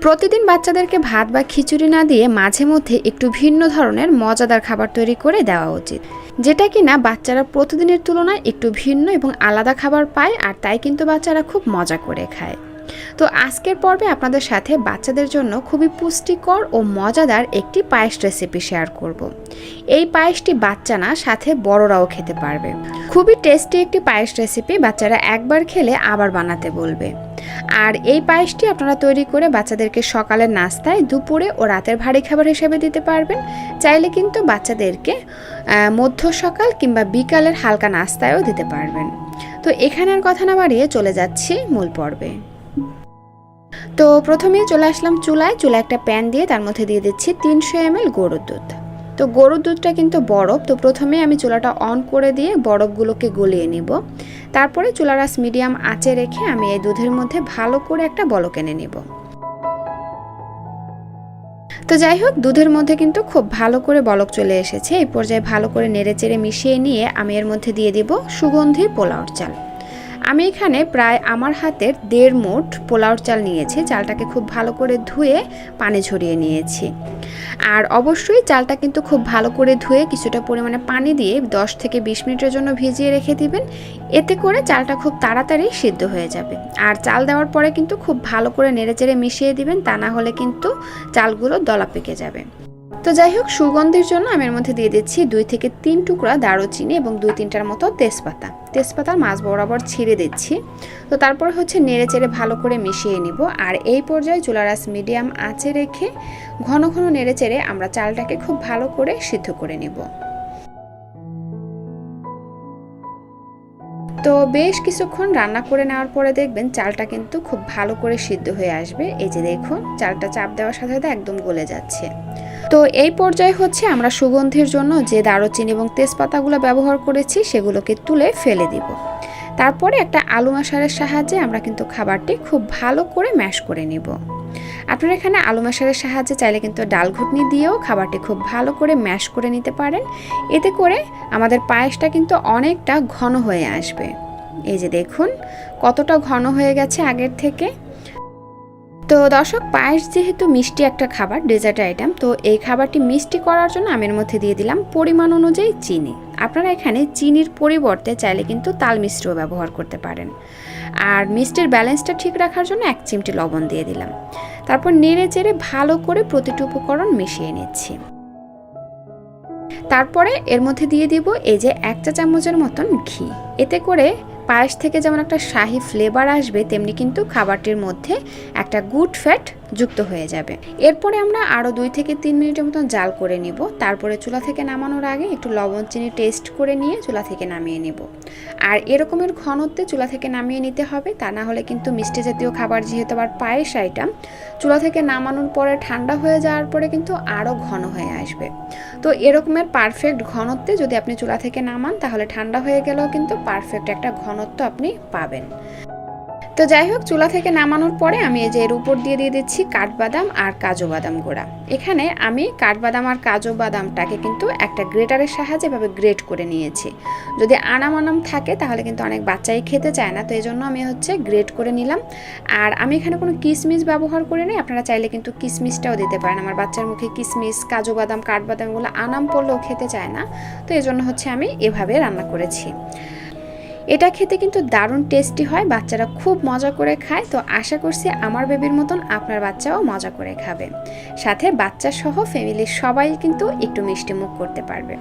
প্রতিদিন বাচ্চাদেরকে ভাত বা খিচুড়ি না দিয়ে মাঝে মধ্যে একটু ভিন্ন ধরনের মজাদার খাবার তৈরি করে দেওয়া উচিত, যেটা কিনা বাচ্চারা প্রতিদিনের তুলনায় একটু ভিন্ন এবং আলাদা খাবার পায়, আর তাই কিন্তু বাচ্চারা খুব মজা করে খায়। তো আজকের পর্বে আপনাদের সাথে বাচ্চাদের জন্য খুবই পুষ্টিকর ও মজাদার একটি পায়েস রেসিপি শেয়ার করব। এই পায়েসটি বাচ্চা না, সাথে বড়রাও খেতে পারবে। খুবই টেস্টি একটি পায়েস রেসিপি, বাচ্চারা একবার খেলে আবার বানাতে বলবে। আর এই পায়েসটি আপনারা তৈরি করে বাচ্চাদেরকে সকালের নাস্তায়, দুপুরে ও রাতের ভারী খাবার হিসেবে দিতে পারবেন। চাইলে কিন্তু বাচ্চাদেরকে মধ্য সকাল কিংবা বিকালের হালকা নাস্তায়ও দিতে পারবেন। তো এখানে আর কথা না বাড়িয়ে চলে যাচ্ছি মূল পর্বে। তো প্রথমেই চলে আসলাম চুলায় একটা প্যান দিয়ে তার মধ্যে দিয়ে দিচ্ছি 300 ml গরুর দুধ। তো গরুর দুধটা কিন্তু বরফ, তো প্রথমে আমি চুলাটা অন করে দিয়ে বরফগুলোকে গলিয়ে নিব। তারপরে চুলার আঁচ মিডিয়াম আঁচে রেখে আমি এই দুধের মধ্যে ভালো করে একটা বলক এনে নিব। তো যাই হোক, দুধের মধ্যে কিন্তু খুব ভালো করে বলক চলে এসেছে। এই পর্যায়ে ভালো করে নেড়েচেড়ে মিশিয়ে নিয়ে আমি এর মধ্যে দিয়ে দিব সুগন্ধি পোলাওর চাল। আমি এখানে প্রায় আমার হাতের 1.5 মুঠ পোলাওর চাল নিয়েছি। চালটাকে খুব ভালো করে ধুয়ে পানি ঝরিয়ে নিয়েছি। আর অবশ্যই চালটা কিন্তু খুব ভালো করে ধুয়ে কিছুটা পরিমাণে পানি দিয়ে 10 থেকে 20 মিনিটের জন্য ভিজিয়ে রেখে দিবেন। এতে করে চালটা খুব তাড়াতাড়ি সিদ্ধ হয়ে যাবে। আর চাল দেওয়ার পরে কিন্তু খুব ভালো করে নেড়েচেড়ে মিশিয়ে দিবেন, তা না হলে কিন্তু চালগুলো দলা পেকে যাবে। তো যাই হোক, সুগন্ধির জন্য আমি এর মধ্যে দিয়ে দিচ্ছি 2 থেকে 3 টুকরা দারুচিনি এবং 2-3টার মতো তেজপাতার মাছ বরাবর ছিঁড়ে দিচ্ছি। তো তারপর হচ্ছে নেড়েচেড়ে ভালো করে মিশিয়ে নিব। আর এই পর্যায়ে চুলার আঁচ মিডিয়াম আঁচে রেখে ঘন ঘন নেড়েচেড়ে আমরা চালটাকে খুব ভালো করে সিদ্ধ করে নিব। তো বেশ কিছুক্ষণ রান্না করে নেওয়ার পরে দেখবেন চালটা কিন্তু খুব ভালো করে সিদ্ধ হয়ে আসবে। এই যে দেখুন, চালটা চাপ দেওয়ার সাথে সাথে একদম গলে যাচ্ছে। তো এই পর্যায়ে হচ্ছে আমরা সুগন্ধির জন্য যে দারুচিনি এবং তেজপাতাগুলো ব্যবহার করেছি সেগুলোকে তুলে ফেলে দিব। তারপরে একটা আলু ম্যাশারের সাহায্যে আমরা কিন্তু খাবারটি খুব ভালো করে ম্যাশ করে নিব। আপনারা এখানে আলু ম্যাশারের সাহায্যে চাইলে কিন্তু ডাল ঘুটনি দিয়েও খাবারটি খুব ভালো করে ম্যাশ করে নিতে পারেন। এতে করে আমাদের পায়েসটা কিন্তু অনেকটা ঘন হয়ে আসবে। এই যে দেখুন কতটা ঘন হয়ে গেছে আগের থেকে। তো দর্শক, পায়েস যেহেতু মিষ্টি একটা খাবার, ডেজার্ট আইটেম, তো এই খাবারটি মিষ্টি করার জন্য আমি এর মধ্যে দিয়ে দিলাম পরিমাণ অনুযায়ী চিনি। আপনারা এখানে চিনির পরিবর্তে চাইলে কিন্তু তাল মিশ্রিও ব্যবহার করতে পারেন। আর মিষ্টির ব্যালেন্সটা ঠিক রাখার জন্য 1 চিমটি লবণ দিয়ে দিলাম। তারপর নেড়ে চেড়ে ভালো করে প্রতিটি উপকরণ মিশিয়ে নিচ্ছি। তারপরে এর মধ্যে দিয়ে দিব এই যে 1 চা চামচের মতন ঘি। এতে করে পায়েস থেকে যেমন একটা শাহি ফ্লেভার আসবে, তেমনি কিন্তু খাবারটির মধ্যে একটা গুড ফ্যাট যুক্ত হয়ে যাবে। এরপরে আমরা আরও 2 থেকে 3 মিনিটের মতন জাল করে নিব। তারপরে চুলা থেকে নামানোর আগে একটু লবণ চিনি টেস্ট করে নিয়ে চুলা থেকে নামিয়ে নিব। আর এরকমের ঘনত্বে চুলা থেকে নামিয়ে নিতে হবে, তা না হলে কিন্তু মিষ্টি জাতীয় খাবার যেহেতু আবার পায়েস আইটেম, চুলা থেকে নামানোর পরে ঠান্ডা হয়ে যাওয়ার পরে কিন্তু আরও ঘন হয়ে আসবে। তো এরকমের পারফেক্ট ঘনত্বে যদি আপনি চুলা থেকে নামান, তাহলে ঠান্ডা হয়ে গেলেও কিন্তু পারফেক্ট একটা ঘনত্ব আপনি পাবেন। তো যাই হোক, চুলা থেকে নামানোর পরে আমি এই যে এর উপর দিয়ে দিচ্ছি কাঠবাদাম আর কাজু বাদাম গুঁড়া। এখানে আমি কাঠবাদাম আর কাজু বাদামটাকে কিন্তু একটা গ্রেটারের সাহায্যে এভাবে গ্রেট করে নিয়েছি। যদি আনাম থাকে তাহলে কিন্তু অনেক বাচ্চাই খেতে চায় না, তো এই জন্য আমি হচ্ছে গ্রেট করে নিলাম। আর আমি এখানে কোনো কিশমিশ ব্যবহার করে নিই, আপনারা চাইলে কিন্তু কিশমিশটাও দিতে পারেন। আমার বাচ্চার মুখে কিশমিশ, কাজু বাদাম, কাঠবাদাম এগুলো আনাম পড়লেও খেতে চায় না, তো এই জন্য হচ্ছে আমি এভাবে রান্না করেছি। এটা খেতে কিন্তু দারুণ টেস্টি হয়, বাচ্চারা খুব মজা করে খায়। তো আশা করছি আমার বেবির মতন আপনার বাচ্চাও মজা করে খাবে, সাথে বাচ্চা সহ ফ্যামিলির সবাই কিন্তু একটু মিষ্টি মুখ করতে পারবে।